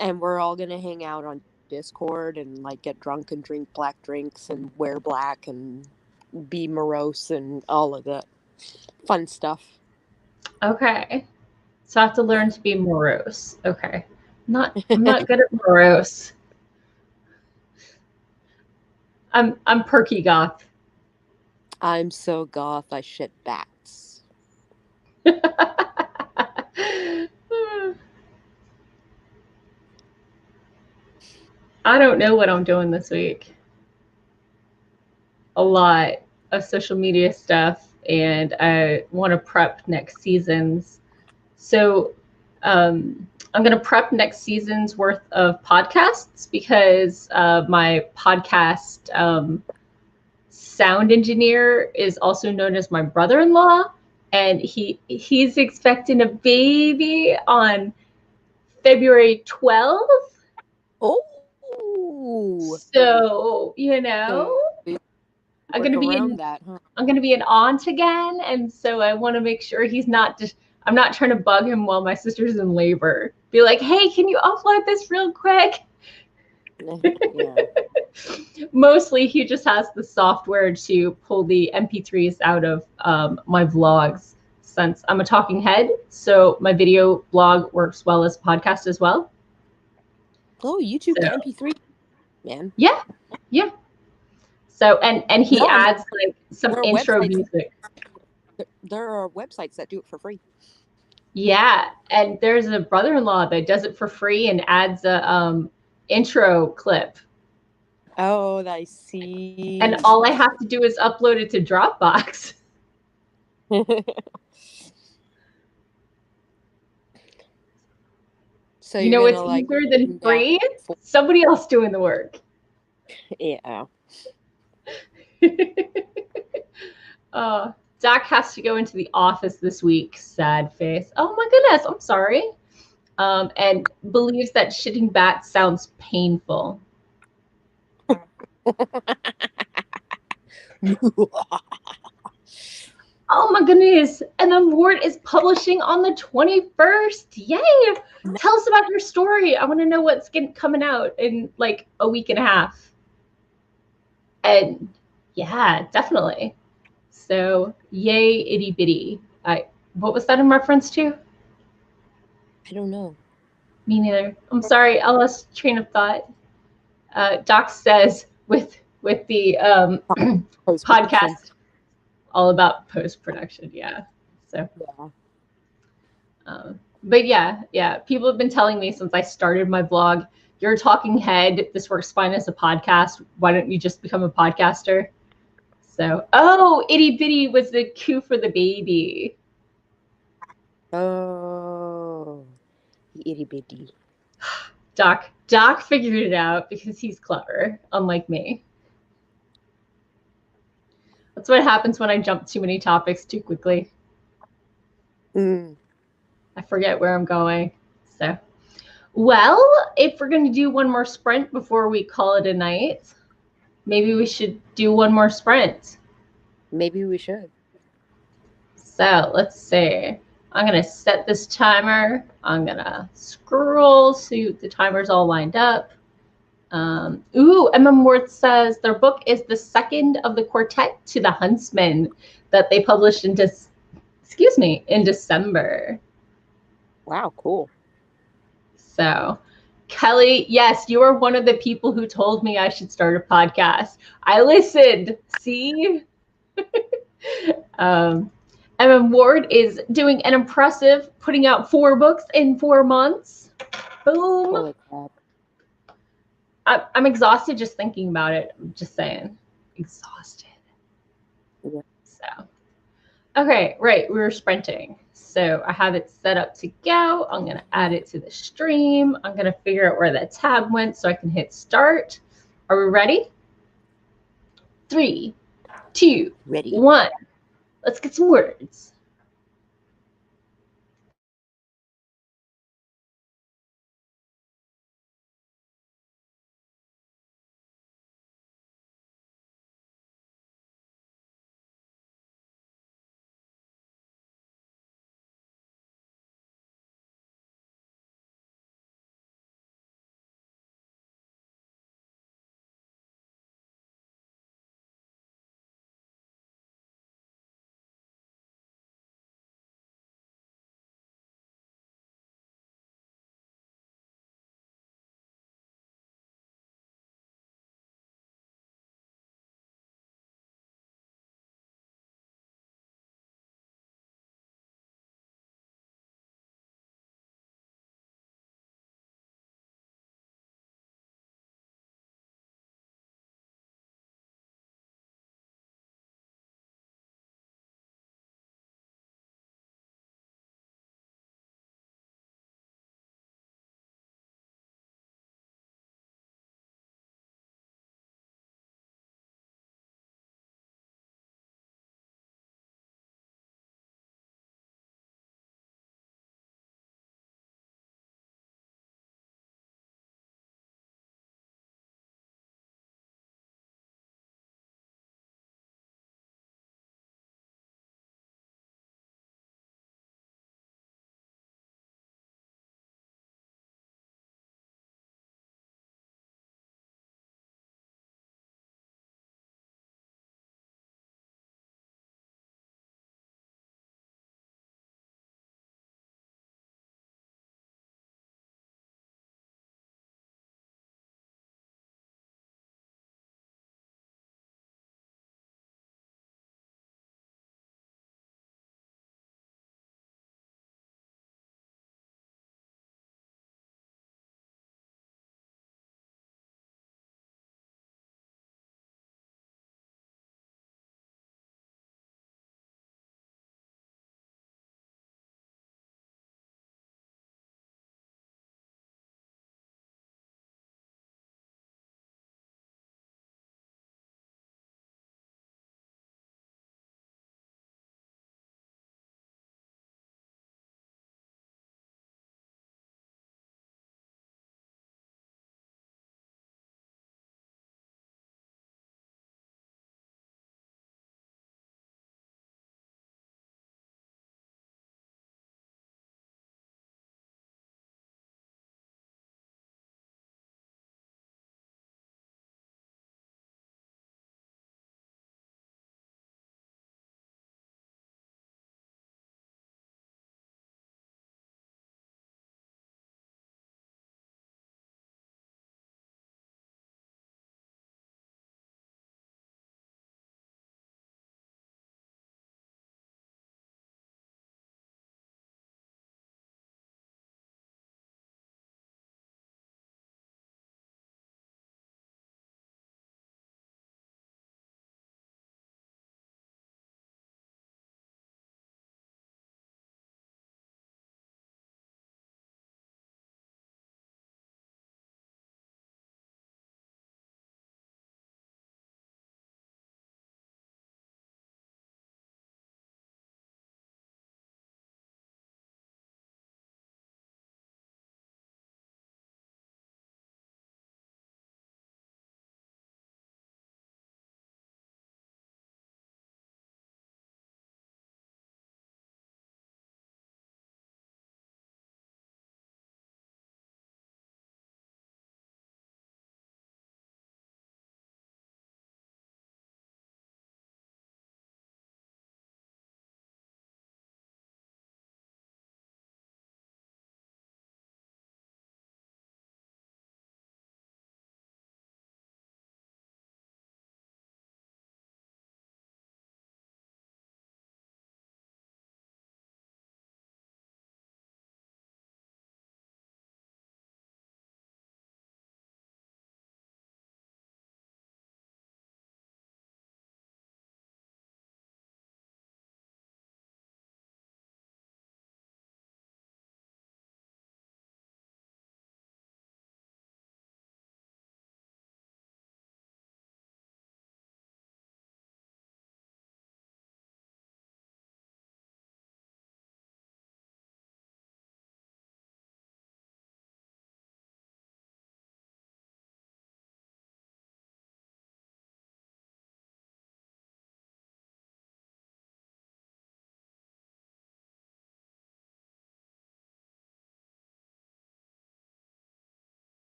And we're all gonna hang out on Discord and like get drunk and drink black drinks and wear black and be morose and all of that fun stuff. okay. So I have to learn to be morose. Okay. I'm not good at morose. I'm perky goth. I'm so goth I shit bats. I don't know what I'm doing this week. A lot of social media stuff, and I want to prep next season's. So I'm going to prep next season's worth of podcasts because my podcast sound engineer is also known as my brother-in-law, and he's expecting a baby on February 12th. Oh, So, so I'm going to be around that, huh? I'm going to be an aunt again, and so I want to make sure he's not just. I'm not trying to bug him while my sister's in labor. Be like, hey, can you upload this real quick? Yeah. Mostly, he just has the software to pull the MP3s out of my vlogs. Since I'm a talking head, so my video blog works well as a podcast as well. Oh, YouTube to MP3, man. Yeah. So and he adds like some intro music. There are websites that do it for free. Yeah, and there's a brother-in-law that does it for free and adds a intro clip. Oh, I see. And all I have to do is upload it to Dropbox. So you know, it's easier than free. Somebody else doing the work. Yeah. Doc has to go into the office this week. Sad face. Oh my goodness, I'm sorry. And believes that shitting bats sounds painful. Oh my goodness. And then Voit is publishing on the 21st. Yay. Tell us about your story. I want to know what's coming out in like a week and a half. And yeah, definitely. So yay, itty bitty. What was that in reference to? I don't know. Me neither. I'm sorry. I lost train of thought. Doc says with the podcast all about post-production. Yeah. So. Yeah. But yeah. People have been telling me since I started my blog, you're a talking head. This works fine as a podcast. Why don't you just become a podcaster? So, itty bitty was the cue for the baby. Oh, itty bitty. Doc figured it out because he's clever, unlike me. That's what happens when I jump too many topics too quickly. I forget where I'm going. So, well, if we're going to do one more sprint before we call it a night, maybe we should do one more sprint. Maybe we should. So let's see. I'm going to set this timer. I'm going to scroll so the timer's all lined up. MM Worth says their book is the second of the quartet to the Huntsman that they published in December. Wow, cool. So, Kelly, yes, you are one of the people who told me I should start a podcast. I listened. See? MM Ward is doing an impressive, putting out 4 books in 4 months. Boom. Holy crap. I'm exhausted just thinking about it. I'm just saying. Exhausted. Yeah. So, okay, right. We were sprinting. So I have it set up to go. I'm going to add it to the stream. I'm going to figure out where that tab went so I can hit start. Are we ready? 3, 2, Ready. 1. Let's get some words.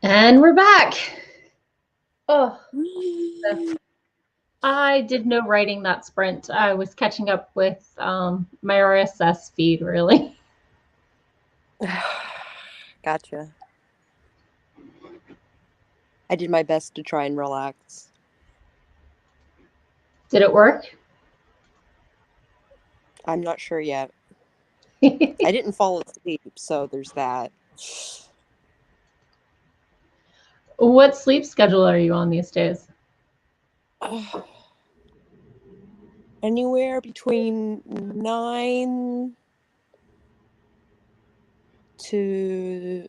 And we're back. Oh, I did no writing that sprint. I was catching up with my RSS feed, really. Gotcha. I did my best to try and relax. Did it work? I'm not sure yet. I didn't fall asleep, so there's that. What sleep schedule are you on these days? Anywhere between 9 to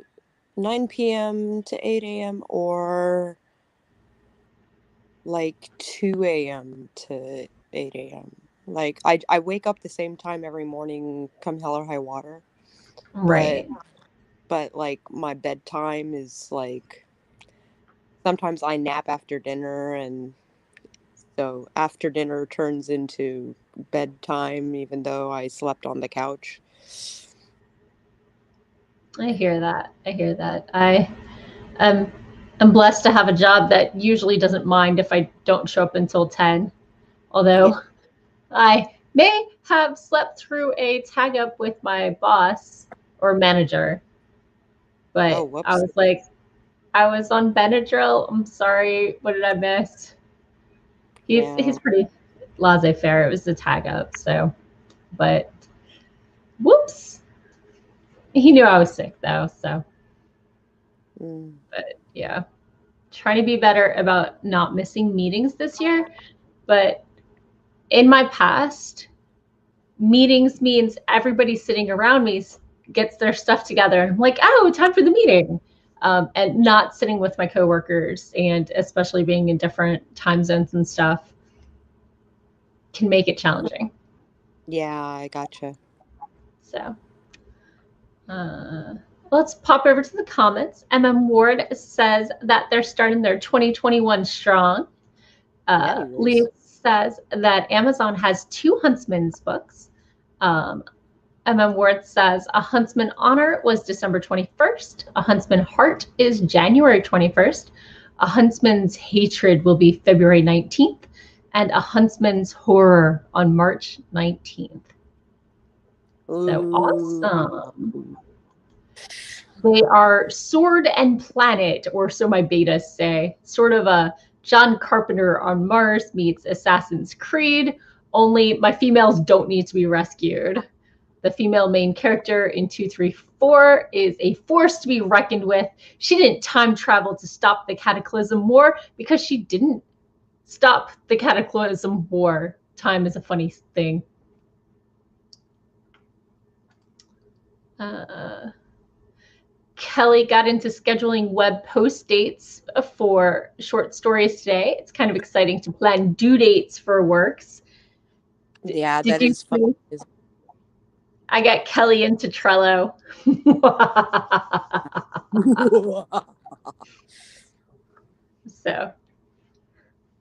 9 p.m. to 8 a.m. or like 2 a.m. to 8 a.m. Like I wake up the same time every morning, come hell or high water. Right. But like my bedtime is like sometimes I nap after dinner, and so after dinner turns into bedtime even though I slept on the couch. I hear that. I hear that. I'm blessed to have a job that usually doesn't mind if I don't show up until 10. Although Yeah. I may have slept through a tag up with my boss or manager, Oh, but I whoops. was like, I was on Benadryl. I'm sorry. What did I miss? He's pretty laissez-faire. It was a tag up, so, but whoops. He knew I was sick though, so. But yeah, trying to be better about not missing meetings this year. But in my past, meetings means everybody sitting around me gets their stuff together. I'm like, oh, time for the meeting. And not sitting with my coworkers, and especially being in different time zones and stuff can make it challenging. Yeah, I gotcha. So let's pop over to the comments. Ward says that they're starting their 2021 strong. Yeah, he Lee is. says that Amazon has 2 Huntsman's books. Ward says a Huntsman honor was December 21st. A Huntsman heart is January 21st. A Huntsman's hatred will be February 19th. And a Huntsman's horror on March 19th. So awesome. They are sword and planet, or so my betas say. Sort of a John Carpenter on Mars meets Assassin's Creed, only my females don't need to be rescued. The female main character in 234 is a force to be reckoned with. She didn't time travel to stop the Cataclysm War because she didn't stop the Cataclysm War. Time is a funny thing. Kelly got into scheduling web post dates for short stories today. It's kind of exciting to plan due dates for works. Yeah, that is fun. I got Kelly into Trello. So,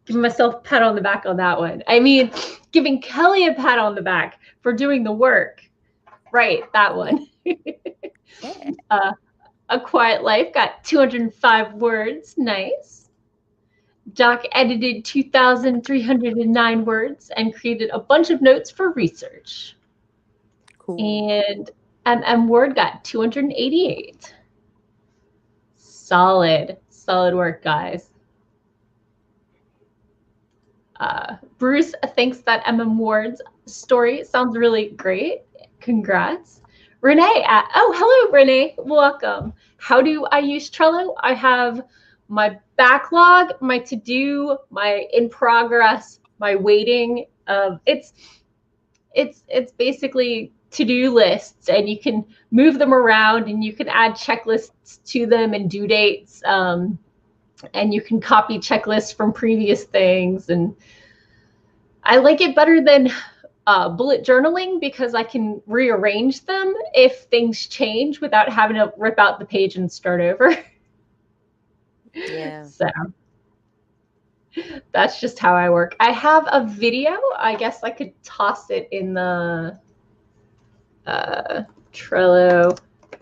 giving myself a pat on the back on that one. I mean, giving Kelly a pat on the back for doing the work. Right, that one. A Quiet Life got 205 words. Nice. Doc edited 2,309 words and created a bunch of notes for research. Cool. And Word got 288. Solid work, guys. Bruce thinks that Ward's story sounds really great. Congrats. Renee, oh, hello, Renee. Welcome. How do I use Trello? I have my backlog, my to-do, my in progress, my waiting. It's basically to-do lists, and you can move them around, and you can add checklists to them and due dates, and you can copy checklists from previous things. And I like it better than bullet journaling because I can rearrange them if things change without having to rip out the page and start over. Yeah. So that's just how I work. I have a video. I guess I could toss it in the Trello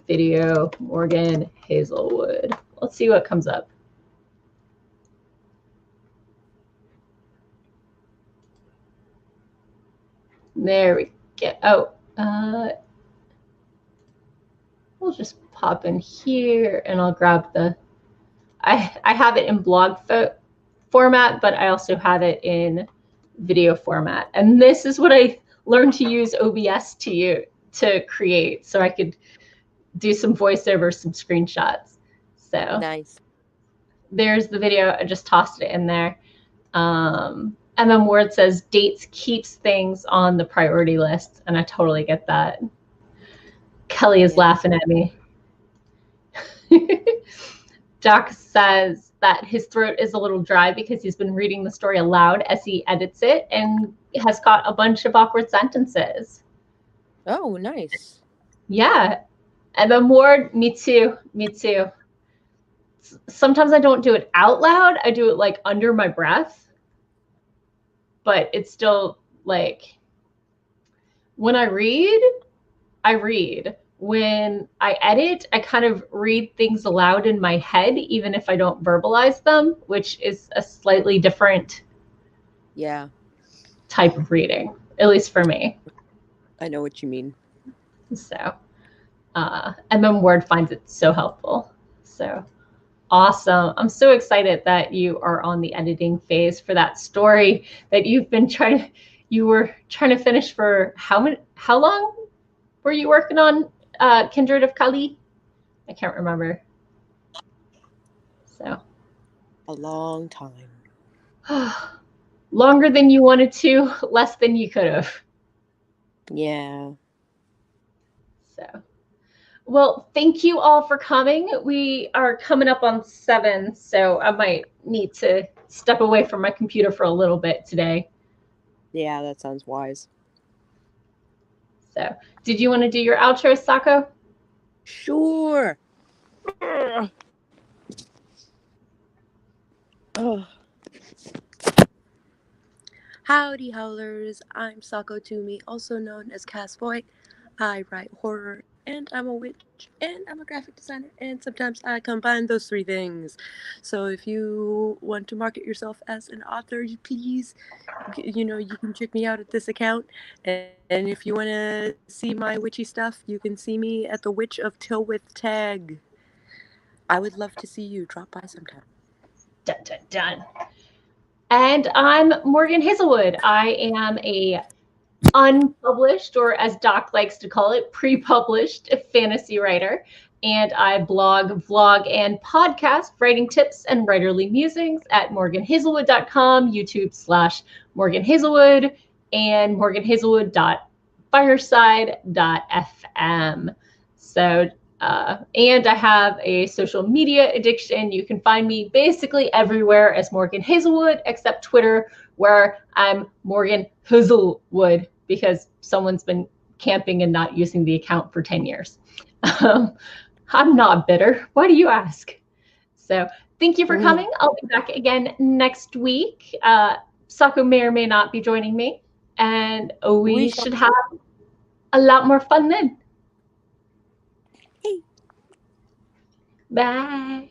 video, Morgan Hazelwood. Let's see what comes up. There we go. Oh, we'll just pop in here and I'll grab the, I have it in blog format, but I also have it in video format. And this is what I learned to use OBS to create, so I could do some voiceover, some screenshots. So Nice. There's the video. I just tossed it in there. Word says dates keeps things on the priority list, and I totally get that. Kelly is laughing at me. Jack says that his throat is a little dry because he's been reading the story aloud as he edits it and has got a bunch of awkward sentences. Oh, nice. Yeah. Word, me too. Sometimes I don't do it out loud. I do it like under my breath. But it's still like, when I read. When I edit, I kind of read things aloud in my head, even if I don't verbalize them, which is a slightly different type of reading, at least for me. I know what you mean. So, Word finds it so helpful. So awesome. I'm so excited that you are on the editing phase for that story that you were trying to finish for how long were you working on Kindred of Kali? I can't remember. So a long time. Longer than you wanted to, less than you could have. Yeah. So, well, thank you all for coming. We are coming up on 7, so I might need to step away from my computer for a little bit today. Yeah, that sounds wise. So, did you want to do your outro, Sako? Sure. Oh. Howdy, howlers. I'm Sako Toomey, also known as Voit. I write horror, and I'm a witch, and I'm a graphic designer, and sometimes I combine those 3 things. So if you want to market yourself as an author, please, you can check me out at this account. And if you want to see my witchy stuff, you can see me at the Witch of Tilwith tag. I would love to see you. Drop by sometime. Done. And I'm Morgan Hazelwood. I am a unpublished, or as Doc likes to call it, pre-published fantasy writer. And I blog, vlog, and podcast writing tips and writerly musings at morganhazelwood.com, YouTube/Morgan Hazelwood, and morganhazelwood.fireside.fm. So, and I have a social media addiction. You can find me basically everywhere as Morgan Hazelwood, except Twitter, where I'm Morgan Hazelwood, because someone's been camping and not using the account for 10 years. I'm not bitter. Why do you ask? So thank you for coming. I'll be back again next week. Sako may or may not be joining me, and we should have a lot more fun then. Hey. Bye.